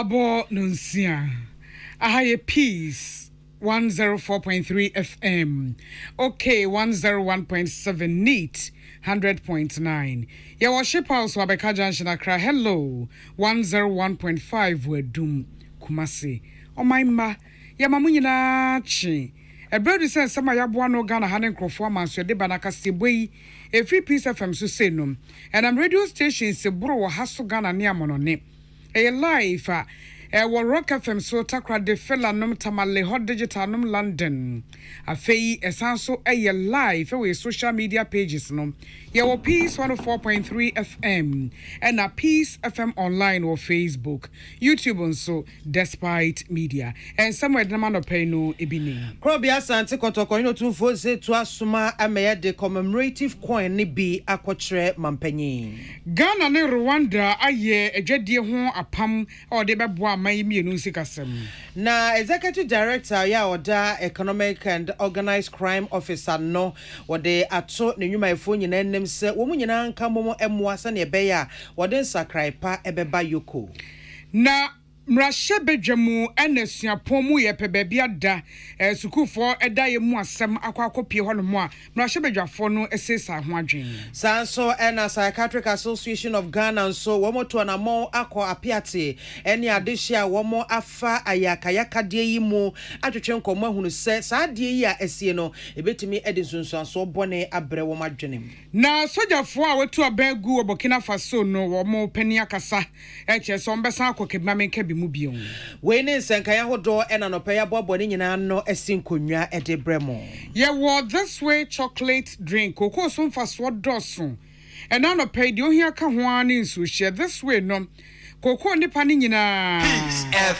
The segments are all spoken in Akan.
Abo Nunsia. Ahaye Peace 104.3 FM. Okay, 101.7 NEAT 100.9. Ya worship house Wabeka Junction Accra. Hello 101.5 Wedum Kumasi. Oh my ma. Ya mamunyina chi. Ebredi say sama ya boa no Ghana hanen krofo amanso de banaka seboi e free peace FM so say no. And I'm radio station se bro wo haso Ghana ne amonone. A life Rock FM so takra de fella num tamale hot digital num London. A fei esanso a live we social media pages no. Ya wo Peace 104.3 FM and a Peace FM online or Facebook, YouTube also despite media. And somewhere the man of pay no ebini. Krobia Sante Kotoko ino tumfo se to asuma ameye de commemorative coin ni bi akwotre mampanyi. Ghana ne Rwanda aye edwadie ho apam o de beboa man mienu sikasem. Na executive director ya oda economic and organized crime officer no wode ato ne nwuma efo nyina nnem se wo nyina nka momo emwasa ne beya wode sakraipa ebeba yoko. Na mrashe bedwamu enasuapon mu ye pebebia da sukufo eda ye mu asem akwakopie ho no mu a mrashe bedwafo no esesa ho adwen sanso ena Psychiatric Association of Ghana so womo to na mo akọ apiate eni adehia womo afa ayakayaka de yi mu atwetwe nkomo ahunu se saa de yi a esie no ebetimi edi sunsuanso bone abre wo madwenem na sojafo a wetu abagu Burkina Faso no womo pani akasa eche so mbesa akokebima menka bi mu bion we ne senkaya hodo ena no paya bobone nyina no esinkonwa ede bremo ye wo this way chocolate drink kokosum faso doso ena no pay de ohia ka ho ani nsu hye this way no koko nipa ni nyina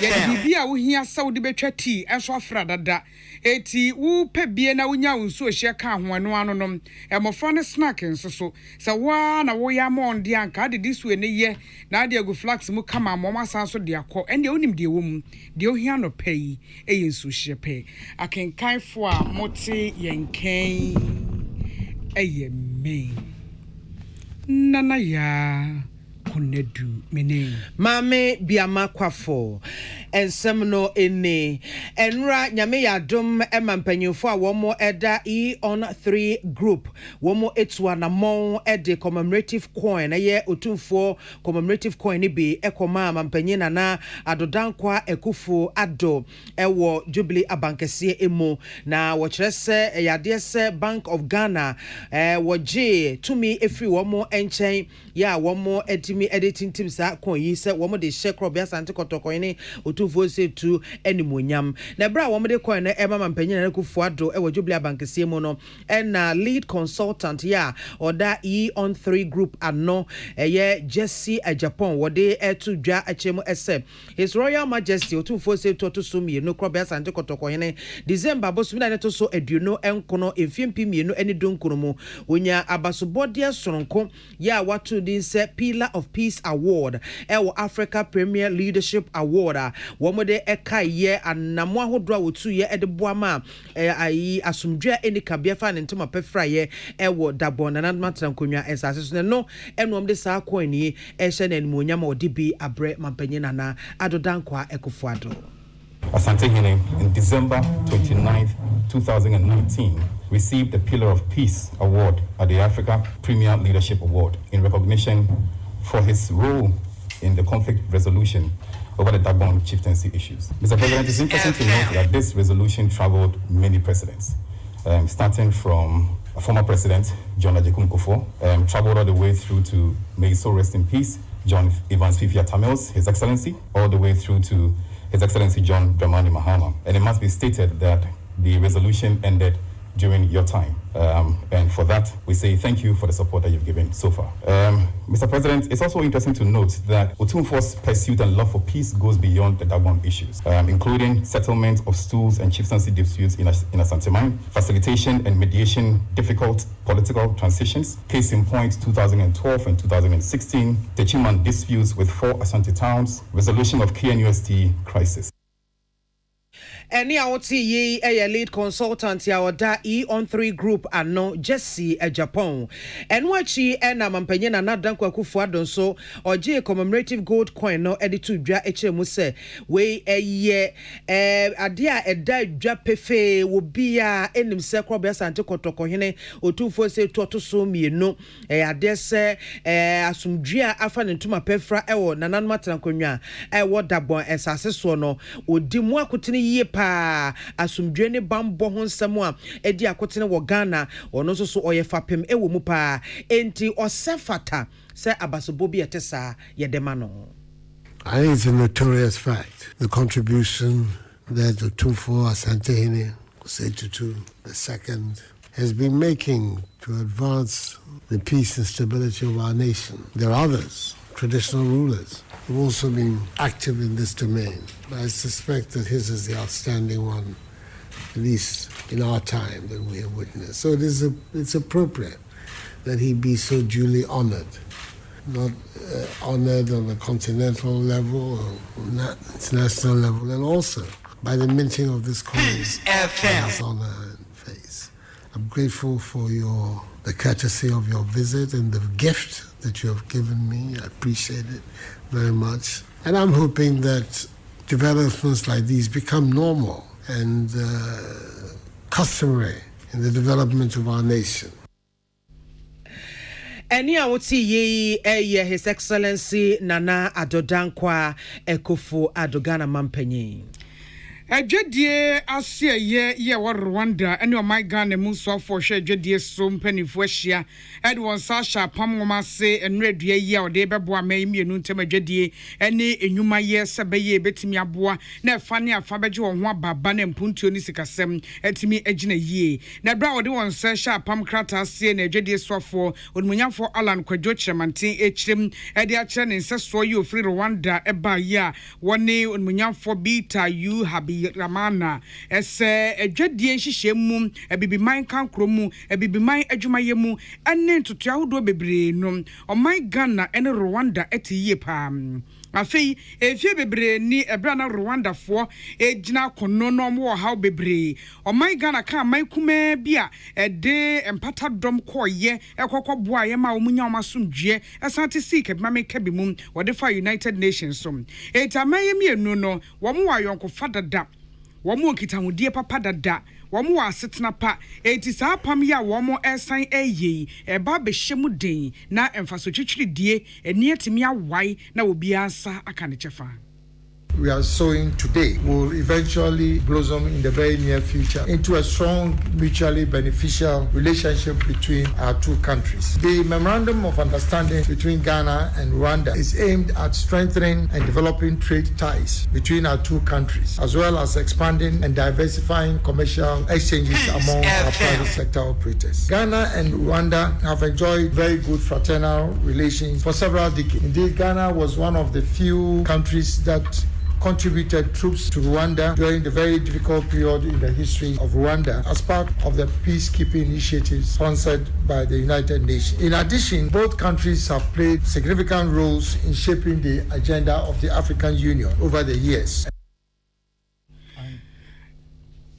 ye bibia wo hia sawo de betwa tea enso afra dada eti wo pebie na wonya nsu hye ka ho eno ano no emofra ne snack nso so se wa na wo ya mon de anka de this way ne ye na de agu flax mu kama moma san so de akọ ende onim de wo mu de ohia no pay eye nsu hye pay akenkan fo a mote yenkan eye me nana ya Kunedu mene mame biama kwafo ensem no ene enra nyame yadom emampanyufo a womo eda on 3 group womo etua na mon ede commemorative coin ye otumfo commemorative coin bi ekoma amampanyina na adodankwa ekufo ado ewo Jubilee abankese emo na wo kyerese yade se Bank of Ghana woje tumi efri womo enchen ya womo edimi editing team sa kon yi se womo de share Krobia Sante Kotoko ni otumfo se tu animonyam na bra womo de coin na ema mampanyina na kufu ado ewo Jubilee abankese emo no na lead consultant ya oda on 3 group ano ye Jesse Japan wode etu dwa achemu ese His Royal Majesty otumfo se to so mi no Krobia Sante Kotoko ni December bosu na to so eduno enkono emfiempi mienu eni donkono mu onya abasobode soronko ya watu din se Pillar of Peace Award ewo Africa Premier Leadership Award womode ekaye anamo ahodro wotu ye edeboama ayi asumdwa eni kabia fa ne ntoma pefraye ewo dabona na matran konwa esase so no enom de sa coin yi ehye na animonyam odibi abre mampanyina na adodankwa ekofuado Asante Guinea, in December 29, 2019, received the Pillar of Peace Award at the Africa Premier Leadership Award in recognition for his role in the conflict resolution over the Dagbon chieftaincy issues. Mr. President, it's interesting to note that this resolution traveled many precedents, starting from former President John Ajekun Kufuor, traveled all the way through to, may so rest in peace, John Evans Fifia Tamils, His Excellency, all the way through to His Excellency John Dramani Mahama. And it must be stated that the resolution ended during your time. And for that, we say thank you for the support that you've given so far. Mr. President, it's also interesting to note that Otumfo's pursuit and love for peace goes beyond the Dagbon issues, including settlement of stools and chieftaincy disputes in Asante, facilitation and mediation difficult political transitions, case in point 2012 and 2016, Techiman disputes with 4 Asante towns, resolution of KNUST crisis. Any out ye a lead consultant ya oda on3 group ano Jesse a Japan. And what she and Mampanya na Nadanko Kufuadon so or J commemorative gold coin no editu dra HMuse we a ye adia a da dra pefe will be a enim circle best antikoto hine or 247 to so me no adese asumdria afa ntuma pefra ewo nanan matrankonwa ewo dabon esase so no odimu akotene yie pa asumdwe ne bambo ho nsam a edi akotene wo Ghana ono so oye fapem ewo mu pa enti osefata se abasobo bi etesa yedema no. I think it's a notorious fact. The contribution that the Tumfo Asantehene Setutu II has been making to advance the peace and stability of our nation. There are others, traditional rulers, who have also been active in this domain. But I suspect that his is the outstanding one, at least in our time, that we have witnessed. So it's appropriate that he be so duly honored. Not honored on a continental level or international level, and also by the minting of this coin. His honor and face. I'm grateful for the courtesy of your visit and the gift that you have given me. I appreciate it very much. And I'm hoping that developments like these become normal and customary in the development of our nation. Any awoti ye His Excellency Nana Adodankwa Ekofo Adogana Mampenyi. Adwedie asia ye wa Rwanda ene o my Ghana mu so for hwe adwedie so mpanifo ahia Edwon Sasha pamwoma se enredua yi a ode bebo amemienu ntem adwedie ene enwuma ye sebeye betimi aboa na fa ne afa beje wo ho ababa na mpuntuo ni sikasem etimi agina yie na bra ode won Sasha pam krata se na adwedie sofo onmunyafo Alan Kwadwo Chemantin echirem ede a kire ne nseso yi ofri Rwanda eba yi a woni onmunyafo Bita you habi Ramana ese adwedie nhyehyemu ebibiman kankromu ebibiman adwumayemu ene ntutu ahodo bebre no oman Ghana ene Rwanda etiye pam afei efie bebre ni ebra na Rwanda fo ejina kono no mo ha bebre oman Ghana ka man kuma bia ede empata dom koye ekokɔboa ye ma omunya omasomdwe esante sik ebimame kabimum wode fa United Nations so etamaye mienu no wo mo ayonko fadada womo kitahudie papa dada womo asetena pa eti saa pam ya womo esan eye eba behemu den na emfaso twitwiridie eni atimi awai na obi ansa aka ne chefa. We are sowing today will eventually blossom in the very near future into a strong, mutually beneficial relationship between our two countries. The Memorandum of Understanding between Ghana and Rwanda is aimed at strengthening and developing trade ties between our two countries, as well as expanding and diversifying commercial exchanges among our private sector operators. Ghana and Rwanda have enjoyed very good fraternal relations for several decades. Indeed, Ghana was one of the few countries that contributed troops to Rwanda during the very difficult period in the history of Rwanda as part of the peacekeeping initiatives sponsored by the United Nations. In addition, both countries have played significant roles in shaping the agenda of the African Union over the years.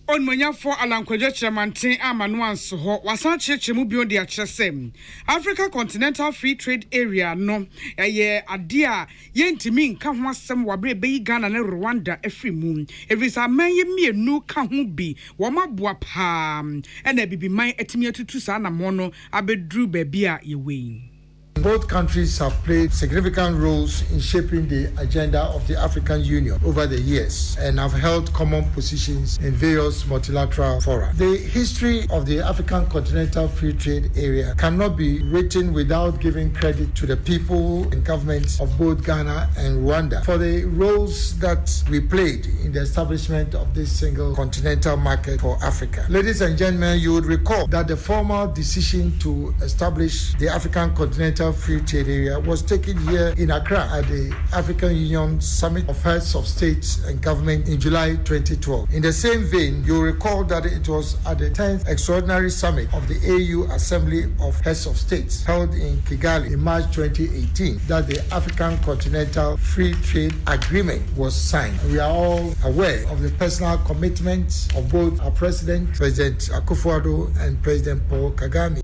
On Munyafo Alan Kwadwo Chemantin amanu anso ho wasan cheche mu bio de akyesem Africa Continental Free Trade Area no eye ade a yentimi nka ho asem wabre beyi Ghana ne Rwanda afrimu evisa manye mienu ka ho bi wo maboa pa ena bibiman atimi atutu sa na mo no abedru ba bia yewe. Both countries have played significant roles in shaping the agenda of the African Union over the years and have held common positions in various multilateral fora. The history of the African Continental Free Trade Area cannot be written without giving credit to the people and governments of both Ghana and Rwanda for the roles that we played in the establishment of this single continental market for Africa. Ladies and gentlemen, you would recall that the formal decision to establish the African Continental Continental Free Trade Area was taken here in Accra at the African Union Summit of Heads of States and Government in July 2012. In the same vein, you'll recall that it was at the 10th Extraordinary Summit of the AU Assembly of Heads of States held in Kigali in March 2018 that the African Continental Free Trade Agreement was signed. We are all aware of the personal commitments of both our President Akufo-Addo, and President Paul Kagame.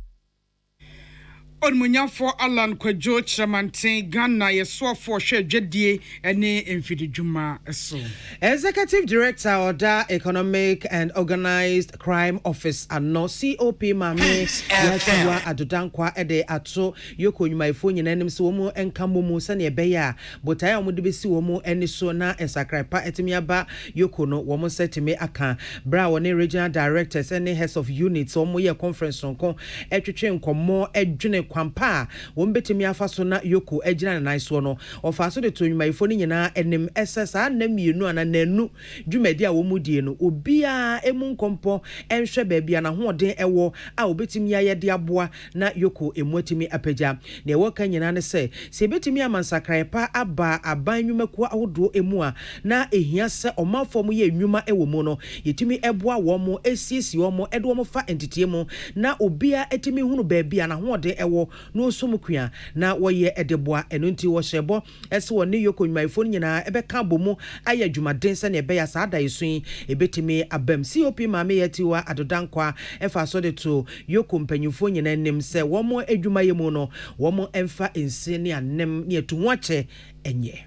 Onmunyafo Alan Kwadwo Chamantin Ghana yesoafo hwe dwedie ene emfididwuma so. Executive Director Oda Economic and Organized Crime Office ano COP Mame Yatiwa Adodankwa ede ato yoko nyumaifo nyinanim so mu enkamo mu sane ebeya botaya omude besi wo mu eni so na ensakrapa etimiaba yoko no wo mu setime Akan bra woni regional directors ene heads of units wo mu ye conference nko etwetwe nkomo edwene kwampa wombetimi afaso na yoko agina na naiso no ofaso de tonwumaifo ni nyina enim ssa na mienu ana nanu dwumadi a womudie no obia emu nkompo enhwe baabia na hoden ewo a obetimi ayede aboa na yoko emuatimi apagya na ewo kan nyina ne se betimi amansakraipa aba abannwumaku awodo emu a na ehia se omafo mu ye nnwuma ewo mu no yetimi eboa wo mu esiesi wo mu edo mo fa entitie mu na obia etimi hunu baabia na hoden ewo no somukua na woye edeboa eno nti wo hyebo ese woni yoko nyumaifo nyina ebeka bomu aya dwumaden se ne ebeya saada yesun ebetimi abam COP Mame Yatiwa Adodankwa efa so de to yoko mpanyufo nyina nim se womo adwumaye mu no womo emfa ense ne anem ne etuwache enye.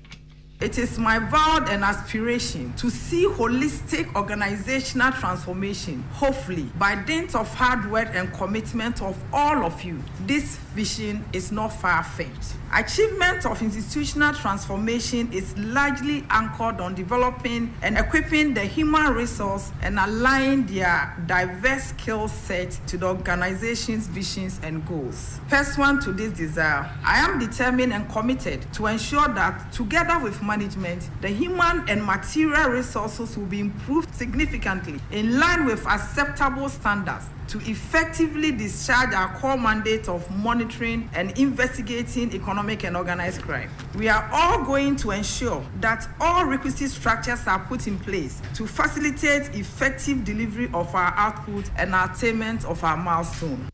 It is my vow and aspiration to see holistic organizational transformation, hopefully, by dint of hard work and commitment of all of you. This vision is not far-fetched. Achievement of institutional transformation is largely anchored on developing and equipping the human resource and aligning their diverse skill set to the organization's visions and goals. Pursuant to this desire, I am determined and committed to ensure that, together with management, the human and material resources will be improved significantly in line with acceptable standards to effectively discharge our core mandate of monitoring and investigating economic and organized crime. We are all going to ensure that all requisite structures are put in place to facilitate effective delivery of our output and attainment of our milestone.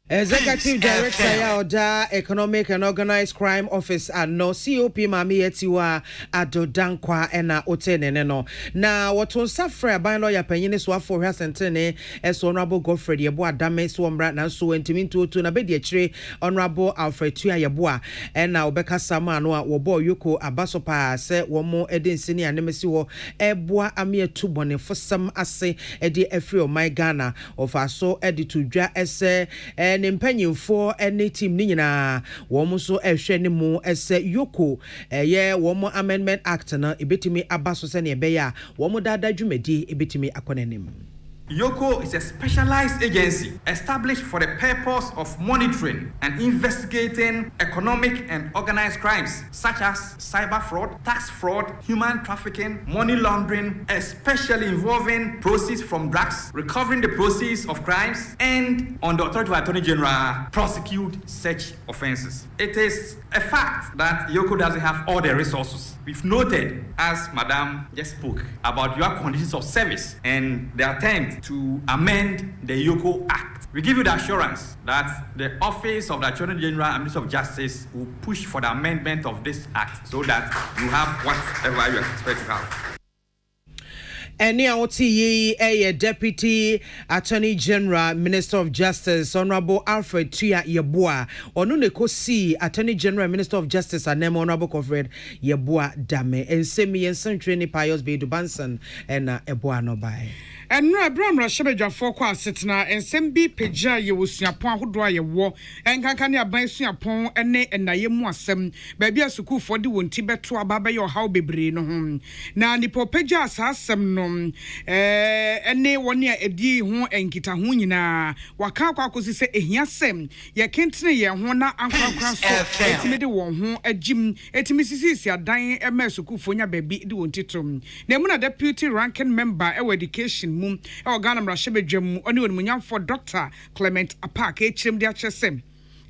Executive Director ya Oda Economic and Organized Crime Office no COP Mame Yatiwa Adodankwa ena otenene no na woton safre ban lawyer panyine so afo hwa sentene eso honorable Godfrey Yebo Adame so mbra na so wentimi ntuotu na bedi akire honorable Alfred Tua Yebo ena obeka sama no a wobo yoko abasopa se womo edensi ne anemesi wo eboa ame atubone fosam ase ede afri o my Ghana of aso ede tudwa ese ne mpanyimfo ene team ni nyina wo so ehwe ne mu ese yoko ye wo amendment act na ebetimi abaso se ne ebeya wo dada dwumadi ebetimi akonenim. Yoko is a specialized agency established for the purpose of monitoring and investigating economic and organized crimes such as cyber fraud, tax fraud, human trafficking, money laundering, especially involving proceeds from drugs, recovering the proceeds of crimes, and on the authority of Attorney General, prosecute such offenses. It is a fact that Yoko doesn't have all the resources. We've noted, as Madam just spoke, about your conditions of service and the attempt to amend the Yoko Act. We give you the assurance that the Office of the Attorney General and Minister of Justice will push for the amendment of this Act so that you have whatever you expect to have. Eni awoti Deputy Attorney General, Minister of Justice, Honorable Alfred Tua Yeboa. Onu ne kosi Attorney General, Minister of Justice, and Honorable Godfrey Yeboa Dame. And semi and century ni Pius Bedu Banson and Eboa no by. And no Abraham Rashabeja for Quasitna and Sembi Peja ye was Yapon who draw your war and Kankania by Siapon and ne and Nayemwasem, baby a suku for the one Tibet to a baba your how be brain home. Now the Popejas has some nom and ne 1 year a day home and Kitahunina Wakaka say a yasem ya can't say ya hona uncle cross estimated one home a Jim at Mrs. dying a mersuku for your baby do want it to Nemuna deputy ranking member of education. Mum Ghana-Rwanda Partnership oni munyamfo Dr. Clement Apaka echirem de achesem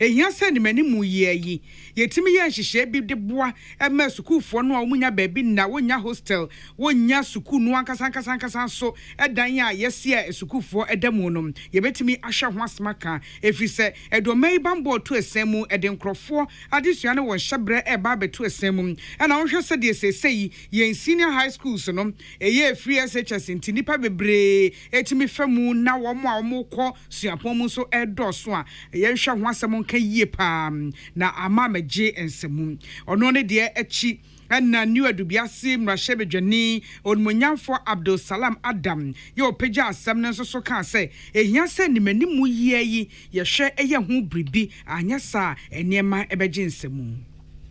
ehia se ni manimu yi yetimi ye nhihye bi de boa ema sukufo no a omunya baabi na wonya hostel wonya suku no ankasa so edan a yesi a sukufo edamu no yebetimi ahwa ho asmaka efise edomai bambo to esemu edenkrofo adesua no won hyebre eba beto esemu na wonhwe se de sesei ye senior high schools no eye free SHS intinipa bebre etimi famu na wo mo a wo kọ suapon mu so edoso a ye hwe ho asem nka yie pa na ama magye ensemu ono ne de echi na new adubiase mrahye bedwani onmonyamfo Abdul Salam Adam ye opagya asem ne so ka se ehia se nimanimu yie yi ye hwe eye ho bribi anya sa enema ebegye nsemu.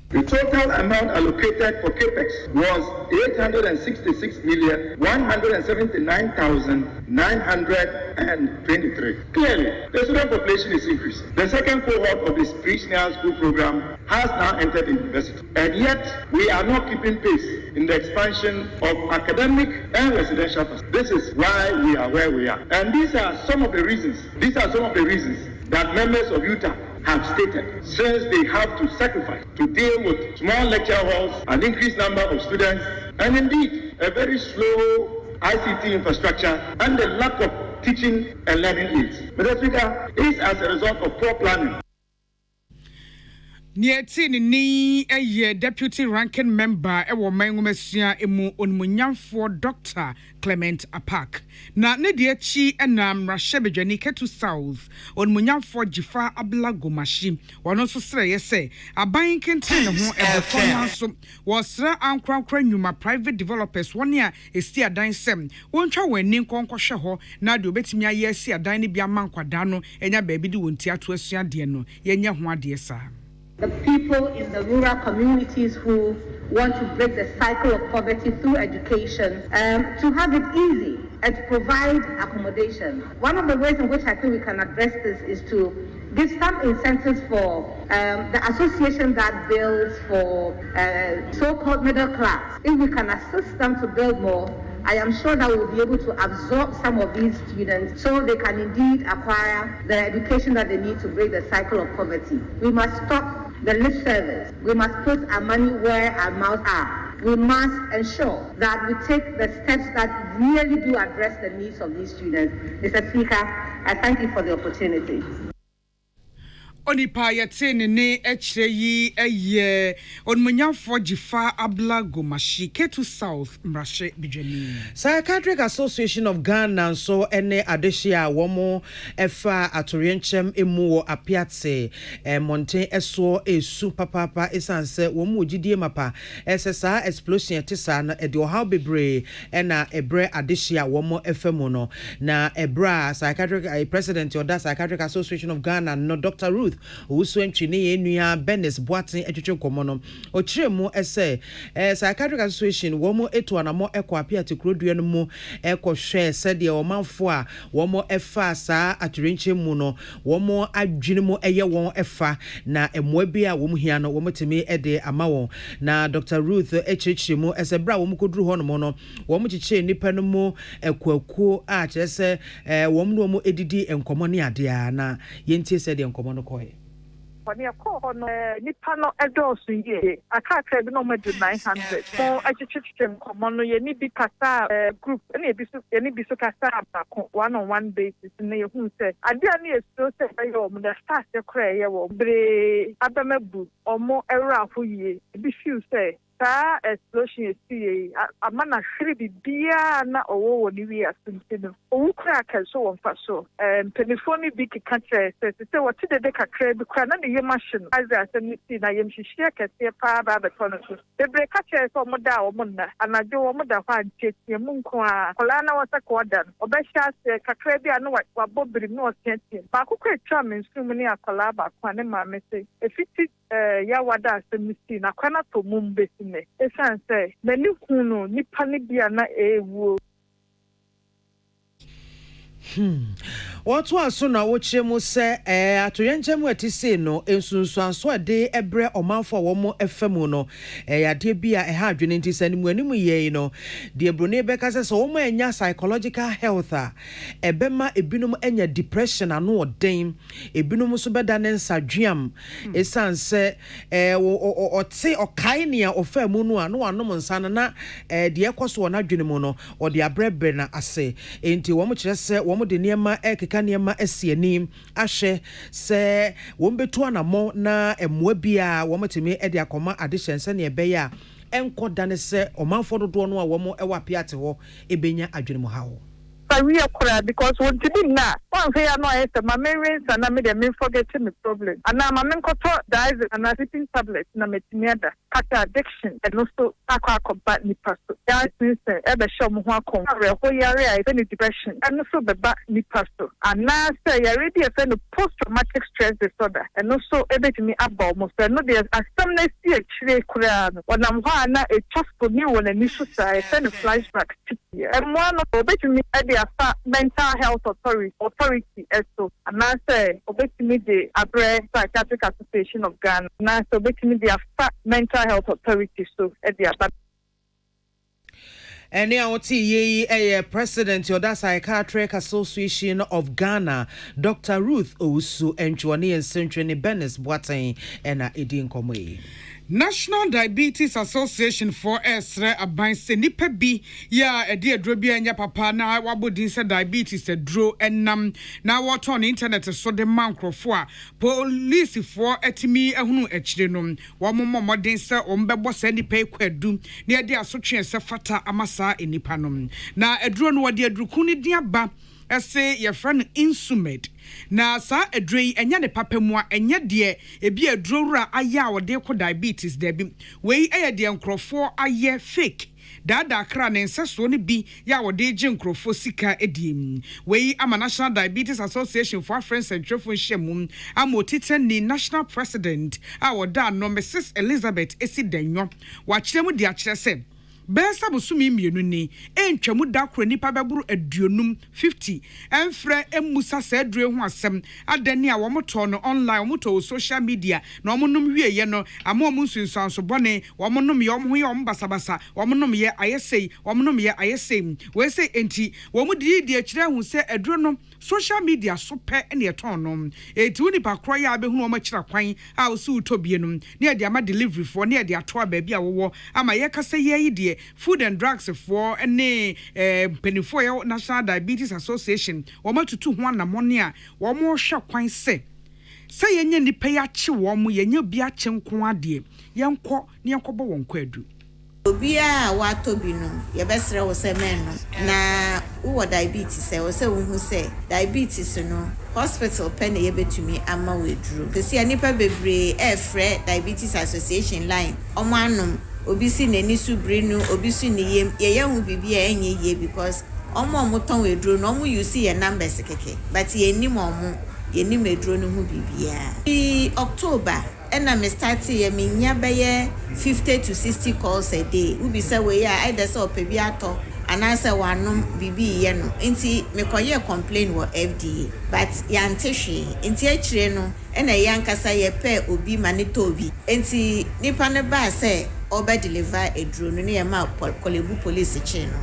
The total amount allocated for CAPEX was 866,179,923. Clearly, the student population is increasing. The second cohort of this pre-senior school program has now entered university. And yet, we are not keeping pace in the expansion of academic and residential facilities. This is why we are where we are. And these are some of the reasons that members of Utah have stated, since they have to sacrifice to deal with small lecture halls, an increased number of students, and indeed a very slow ICT infrastructure and the lack of teaching and learning aids. Mr. Speaker, is as a result of poor planning. Nieti ni deputy ranking member ewo manwumasua emu onmunyamfo Dr. Clement Apak na ne de chi enam rahye bedwani ketu south onmunyamfo Jifa Ablagomashi wono so sere yese aban kenten ho ebefo so wo sere ankrankra nyuma private developers woni a esti adan sem wontwa wani nkonkohwe ho na de obetimi aye esi adan ne bia mankwada no enya baabi de wonti ato asua de no yenye ho ade sa. The people in the rural communities who want to break the cycle of poverty through education, to have it easy and to provide accommodation. One of the ways in which I think we can address this is to give some incentives for the association that builds for so-called middle class. If we can assist them to build more, I am sure that we will be able to absorb some of these students so they can indeed acquire the education that they need to break the cycle of poverty. We must stop the lip service. We must put our money where our mouths are. We must ensure that we take the steps that really do address the needs of these students. Mr. Speaker, I thank you for the opportunity. Onipa yetene ne echre yi eye onmunyamfo Jifa Ablagomashi ketu south mrahye bedwani. Psychiatric Association of Ghana so ene adehia womo efa atorienchem emu wo apiatse monten eso esu papapa esanse womo ogidie mapa esesa explosion tisa na ede ohaw bebre ena ebre adehia womo efemu no na ebra psychiatric president of the Psychiatric Association of Ghana no Dr. Ruth Usu entwini enua Benes Boatin etwetwe komono ochiremu ese Psychiatric Association womo etu anamo ekwa apiate krodua no mu ekohwe sede omanfo a womo efa saa aturenche mu no womo adwene mu eye won efa na emoa bi a womo hia no womo temi ede ama won na Dr. Ruth echirechiremu ese bra womo koduru ho no mo no womo chiche nipa no mu ekwakuo a chese womo no womo edidi enkomo ne ade a na yentie sede enkomo no koye. When you call on Nipano Edos, ye, I can't say no more than 900. So I just common, you need be Casa group, any bisu Casa, 1-on-1 basis, and they who said, I didn't still say, the start your cray, or bre Abamebu, or more era for ye, be few say. Explosion is a man a shribi beer na or we are thinking. Oh, crack and so on for so. And telephone big country says, what did they crab cranon the machine? As I said, I am she shake a pa by the corner. The break catcher for Moda or Munda, and I do a Moda fan chase your Munqua. Colana was a quadrant. Or Beshas, Cacrabi, I know what Bob Brino sent him. But who quite charming, so many a collab, Quanema message. If it is Yawada, the machine, I cannot to Mumbai. Esan say many hunu nipa ne bia na ewu. What was so now what you must say, to Yanchem wet to say no, and soon so a day a bre or mouth for one more ephemono, a dear be a hard unity sending when we ye no, dear Brune Becca says, oh, my psychological health, a bema a binum and your depression and no dame, a binum so better than Sadriam, a son say, or say or kainia or fair mono, no one no monsana, the equals one adrenamono, or the bread burner, I say, into one much just say, one more the near my kaniema esianim ahye se wombetu anamo na emwabia womotimi e de akoma addition se ne ebe ya enkoda ne se omanfo dodo no a womo e wapiate ho ebenya adwenemu hawo we are correct because what to do now? One say I know I said my parents and I made them forgetting the problem. And now my men got dies and I sleeping tablets na me tiada kata addiction and also aqua combat ni pastor. That means ever show mo ho akon. Ho yare I any depression and also the back ni pastor. And now say you already a post traumatic stress disorder and also ebetimi aba almost no there as some next year chire kura no. When I'm ho na a trust for new one and issue say send flashback. And one of obetimi mental health authority so and I say obetimi the Abre Psychiatric Association of Ghana and I say obetimi the mental health authority so at the and now ye president of the Psychiatric Association of Ghana, Dr. Ruth Owusu and Joanie and Central Benes Boateng and Edin Komwe. National Diabetes Association for Esre Abanse nipa bi ya edi adrobia nya papa na wabodin se diabetes edro enam na what on internet so de mankrofo a police for etimi ehunu ekire no wo momodin se ombebo se nipa ekwadu na edi asotwe se fata amasa enipa no na edro no wode adruku ni dia ba ese ye friend insumed na sa edrei enya ne papamua enya de ebi edrowura aya wode ko diabetes de bi wei eye de nkrofo aye fake dada kra ne nseso ne bi ya wode je nkrofo sika ediem wei ama National Diabetes Association for Friends and Children shemum amotite ni national president a woda no Mrs Elizabeth Esidenyo wa kiremu de a kire se Besa busumi mienu ni entwamu da kro nipa beburu aduonum 50 enfre emusa sa adure ho asem adani a womoto no online womoto social media na omonum wieye no amom nsunsanso bone womonum ye omho ye ombasabasa womonum ye ayesei womonum ye ayesei we say enti womudi di akire hu se adure no social media so pe ne eton no eti woni pa kro ya abehunu omachira kwan a osu utobienum ne e de ama delivery for ne e de ato abaabi a wo ama ye kase ye yi Food and Drugs for any penifo National Diabetes Association or matutu ho na money a wo mo hwe kwan se yenye nipa ya chi wo mo yenye bia chi nko ade yenko ne yenkobo won kwadu obia wa tobi no ye besre wo se men no na wo diabetes e wo se wo hu se diabetes no hospital pen ye betumi ama wedru se nipa bebre efre Diabetes Association line omo anom obi si nani subrinu obi si ni yem ye hu bibia enye ye because omo ton wedru no omo use ye numbers keke but ye nim omo ye nim edru no hu bibia October and I'm starting ye minya beye 50 to 60 calls a day we be say we ya either so pebiato and answer wanom bibi ye no nti me koye complain wo FDA but yante hwe nti akire no na yankasa ye pe obi manito obi nti nipa ne ba say oba deliver a drone ne ma kolebu police chain no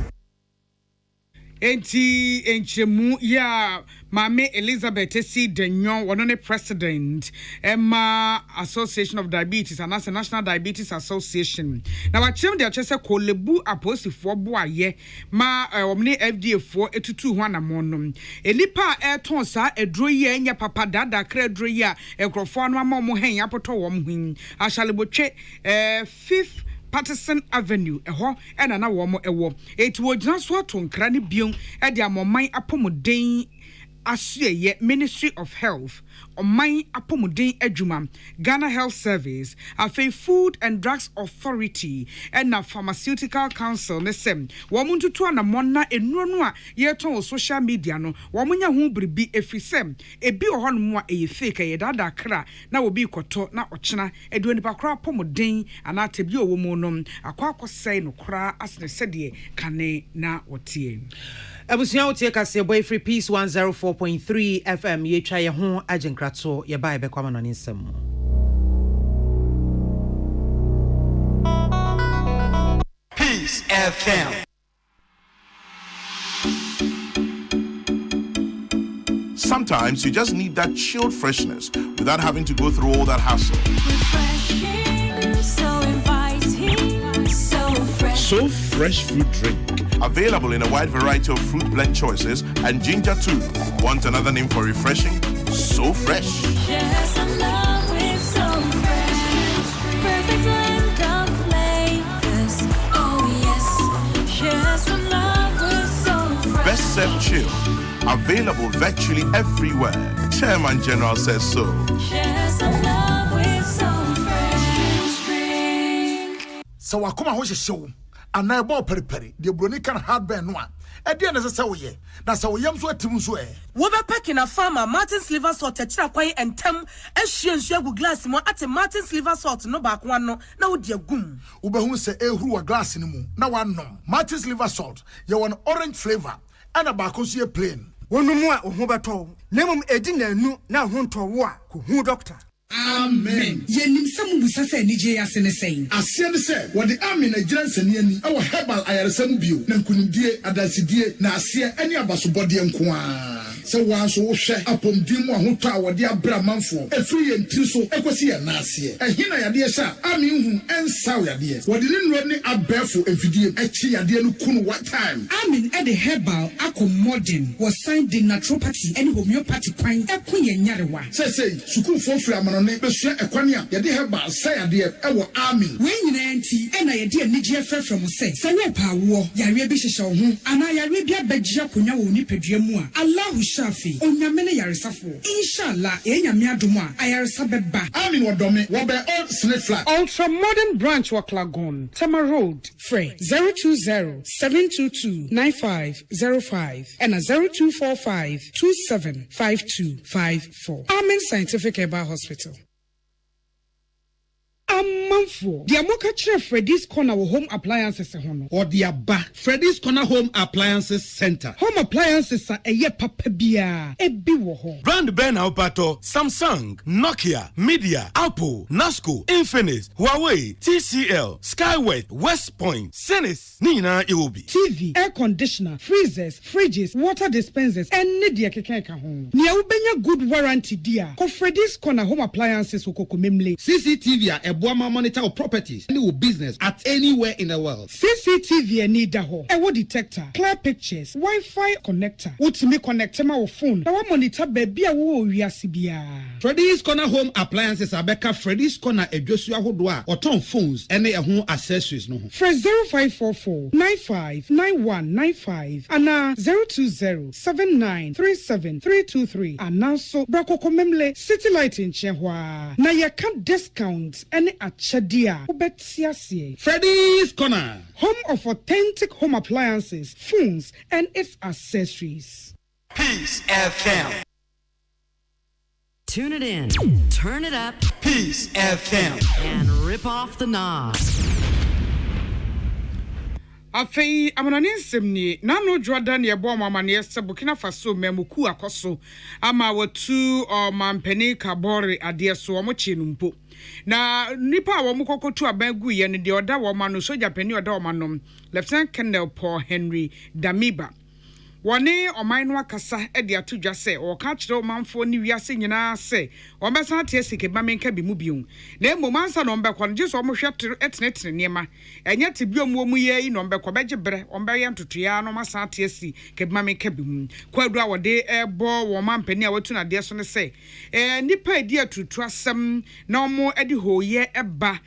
enti enchemu ya Mame Elizabeth Esidenyo wono ne president Emma Association of Diabetes and as a National Diabetes Association na wachem de achese kolebu aposifo boaye ma omne FDA fo etutu ho anamonom elipa eton sa edroye enya papa dada kra edroye a ekrofo anu amom hen apoto wom hin ashalebotwe 5th Patterson Avenue eho ena na wo mo ewo eti wo gina so ato nkra ne bion e de amoman apomoden Asye Ministry of Health, Omai Apomudin Ejuma, Ghana Health Service, Afe Food and Drugs Authority, and na Pharmaceutical Council, Nesem, Wamuntu to na mona enronwa yeton social media no, Wamunya humbribi efisem, ebi ohon mwa fake ye dada kra, na wobi koto na ochina, edweni pakra pomudin, anatebi owomonom, akwa kwasai no kra asne sedie kane na wotie. Abusia wotie kase boy free peace 104.3 FM ye twa ye ho agenkrato ye ba be kwama no nsem. Peace FM. Sometimes you just need that chilled freshness without having to go through all that hassle. Refreshing, so inviting, so fresh. So fresh fruit drink. Available in a wide variety of fruit blend choices and ginger too. Want another name for refreshing? So fresh. Share some love with so fresh. Perfect blend of flavors. Oh yes. Share some love with so fresh. Best served chill. Available virtually everywhere. Chairman General says so. Share some love with so fresh drink. So wakoma ho show. And I bought peri the bronican hard burn one. A dear necessary ye. That's how yam so atim so eh. Woba packing a farmer Martin's liver salt kwai and tem as glass mo at Martin's liver salt no back one no now dear goom. Ubehun se who a glass in mu. Now one no. Martin's liver salt. You an orange flavor. And a bacosia plain. One more or hobato. Lemon edina nu now hunt to war. Who doctor? Amen. Yenim samu busase ni je asene saying. Asiane say what the army Nigerian seniani our herbal ayaresam bio na nkunimdie adasidie na asie ani abasobode nko se wan so wo hwe apomdim ahoto a wode abra manfo efiri ye ntiri so ekosi ye na asie ehina yade sha ami hu ensaw yade wode ne nro ne abefo efidie echi yade no kunu what time amin e the herbal accommodation was signed in naturopathy and homeopathy kwan ekunye nyarewa say sukuu fofri amano ne besua ekwane a yade herbal say yade ewo amin we nyina nti e na yade anigye afra from say se we pa wo yare bi hyehyɛ wo ho ana yare bi abagye akonya wo nipadua mu a Allah shafi onyamene yaresafo inshallah enyame adom a ayaresa beba amin wodome wo be old snake flat ultra modern branch wa Klagon Tama Road free 020-722-9505 and 0245-275254 Amen Scientific Herbal Hospital. Amanfo the amoka chere Freddy's Corner home appliances hono or the aba Freddy's Corner Home Appliances Center. Home appliances are eye papa bia ebi wo ho. Brand Ben Aupato, Samsung, Nokia, Media, Apple, Nasco, Infinix, Huawei, TCL, Skyway, West Point, Senis, Nina Iwobi. TV, air conditioner, freezers, fridges, water dispensers, and media kekeka ho. Nia ubenya good warranty dia. Ko Freddy's Corner Home Appliances ukoko memle. CCTV Boama monitor of properties and your business at anywhere in the world. CCTV need da ho. Ewo detector, clear pictures, Wi-Fi connector. Utimi connect ma wo phone. Na wa monitor baby a wo wiase bia. Freddy's Corner Home Appliances abeka Freddy's Corner edwosua hodoa oton phones ene ehun accessories no ho. Fresh 0544-959195 ana 020-7937-323 ana so brako komemle City Light in Chehwa. Na ya can discount any achadia ubetiasie. Freddy's Corner, home of authentic home appliances, phones, and its accessories. Peace FM. Tune it in, turn it up, Peace FM, and rip off the knobs. Afei amanane nsɛmni nano dwada ne ebo mama ne yɛsɛ Burkina Faso memuku akoso ama watu mampani kabore ade so omoche numpo na nipa a wɔn kokotu aban gu ye ne de oda wo ma no soja pani oda wo ma no Lieutenant Colonel Paul Henry Damiba wone oman no akasa e de atodwa se o ka kire o manfo ni wiase nyina se o besa tie sike ba menka bi mu biun na emomansa no mbekọ no jeso mo hwete etenetene niema enye te biom wo mu ye no mbekọ beje bre o mbe ye ntotoya no masa tie si ke ba menka bi mu kwadu a wode ebo wo mampani a watu na de so ne se nipa edi atutu asem na omo edi hoye eba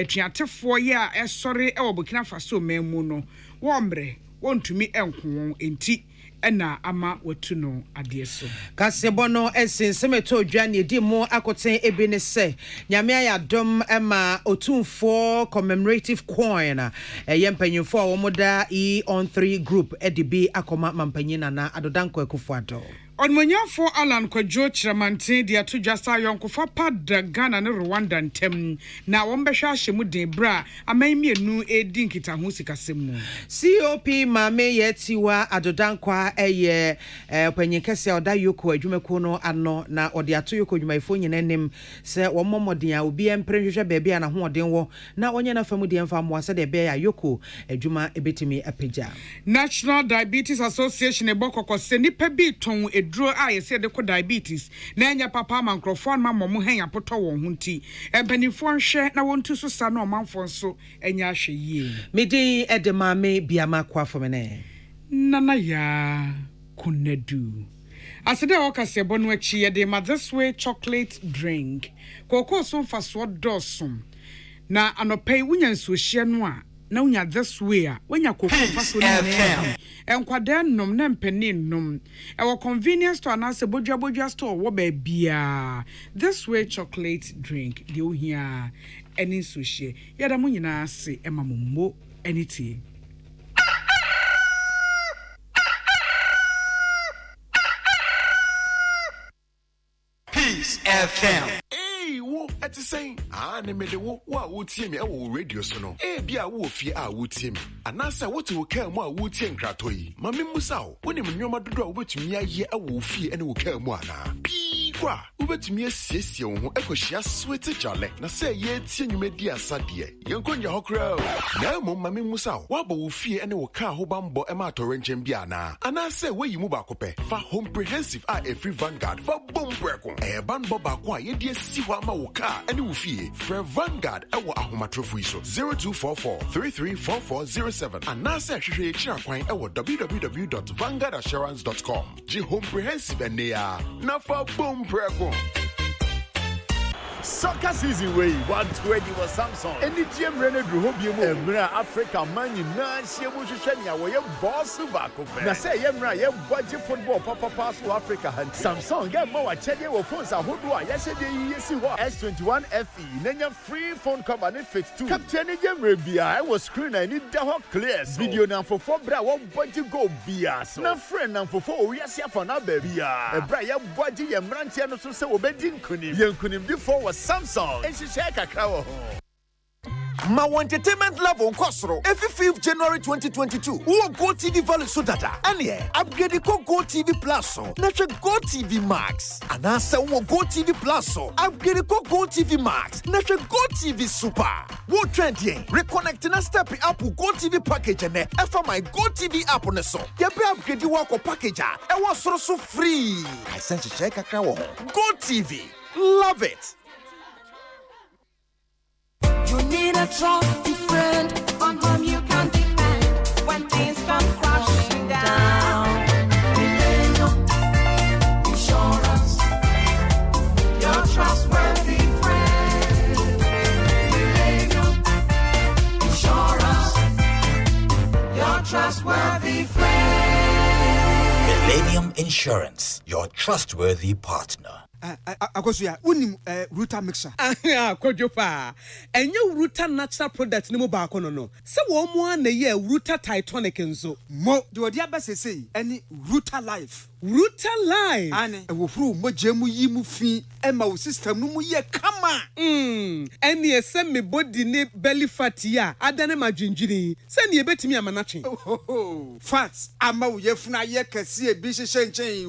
tuatefo ye a esore e wo Burkina Faso memu no wo mbre wontumi enko enti ena ama watuno adeso kasebono esensemeto dwane di mo akoten ebi ne se nyame ayadom ema otumfo commemorative coin yempanyimfo a womoda on 3 group edibi akoma mampanyina na adodanko ekufuado Onmonyafo Alan Kwadwo Chiramanten de ato dwasa yonkofa pada Ghana ne Rwanda ntem na wombehwa ahyemu den bra amanmienu edi nkitaho sikasem mu. COP Mame Yetiwa Adodankwa eye panyinkese oda yoko adwumako no ano na ode ato yoko adwumayefo nyenanem se wommomodin a obi emprenhwehwe baabi a na hoɔden wo na onye na famu de emfa moase de be ya yoko adwuma ebetimi apagya. National Diabetes Association ebokoko se nipa bi ton eduro a yese de ko diabetes na enya papa mankrofo ma momo hen apoto won hunti empanifo nhwe na wontu so sa na omanfo so enya ahwe yie. Midin edemame biama kwa fomene nana ya kunadu asede okase bonu achi ye de ma this way chocolate drink koko so mfaso dosum na anopai wunya nsuhye no a na unya this way a wenya koko mfaso no enkwada nnom na mpani nnom ewo convenience store na se bodwa store wo ba bia this way chocolate drink de ohia eni nsuhye yada mu nyina se emamommo eniti. Peace FM. Hey, wo at the same. Ne me de wo would see me radio sono. Bia wo fie a would see me. And answer what will care more would see kratoi. Mami Musao, when him nyoma do wetumi aye a wo fie and wo care more na. Kwa wetumi asiesie wo ho ekohia sweet jale. Na say ye tie nwumadi asade. Yenkonya hokra. Na mo mami Musao, wa ba wo fie and wo car ho bambo e ma torenchem bia na. And answer we yimu ba kope. Fa comprehensive a free Vanguard fa bom breko. Ban boba kwa ye die si ho ama wo car ene wo fie fra Vanguard ewo ahomatrofo iso 0244334407 anase hwehwe ekira kwan ewo www.vanguardassurance.com G comprehensive enia na fa bom preko. Soccer season way 120 was Samsung. Any GM Rene Druhobium, Emra Africa, Mani, Nancy, Mushania, where your boss Subako. Now say, Emra, your budget football, Papa Pass to Africa, and Samsung, get more Chedia or phones. I hope yesterday, yes, you were S21 FE, then your free phone cover and fix too. Captain Jam Rabia, I was screen, I need the hot clear. Video now for 4 bra, one budget go Bias. No friend now for 4, yes, ya for now, baby. A Brian budget, and Rantiano, so obedient Kunim, young Kunim before was Samsung and she shake a cow. Mawa entertainment level Kosro every 5th January 2022. Who Go TV Valley so data. And yeah, upgrade the Go TV Plus so. Natural Go TV Max. And answer Go TV Plus so. Upgrade the Go TV Max. Natural Go TV Super. Wo trend ye. Reconnecting and stepping up with Go TV package and for my Go TV app on the so. You be upgrade the Wako package and was so free. I sent you check a cow. Go TV. Love it. You need a trusty friend on whom you can depend when things come crashing down. Millennium Insurance, your trustworthy friend. Millennium Insurance, your trustworthy friend. Millennium Insurance, your trustworthy partner. Akosuya unim Ruta mixer Kojopa enye Ruta natural product ni mo ba kono no se wo mo na ye Ruta Titanic nso mo de odi abasese any Ruta Life ane wo fru mo jemu yi mu fi e ma wo system no mu ye kama ene ese me body ne belly fat ya adane ma dwindwini se ne ebetimi amanatwe fats ama wo ye funa ye kase e bi hyehyɛ nkyɛn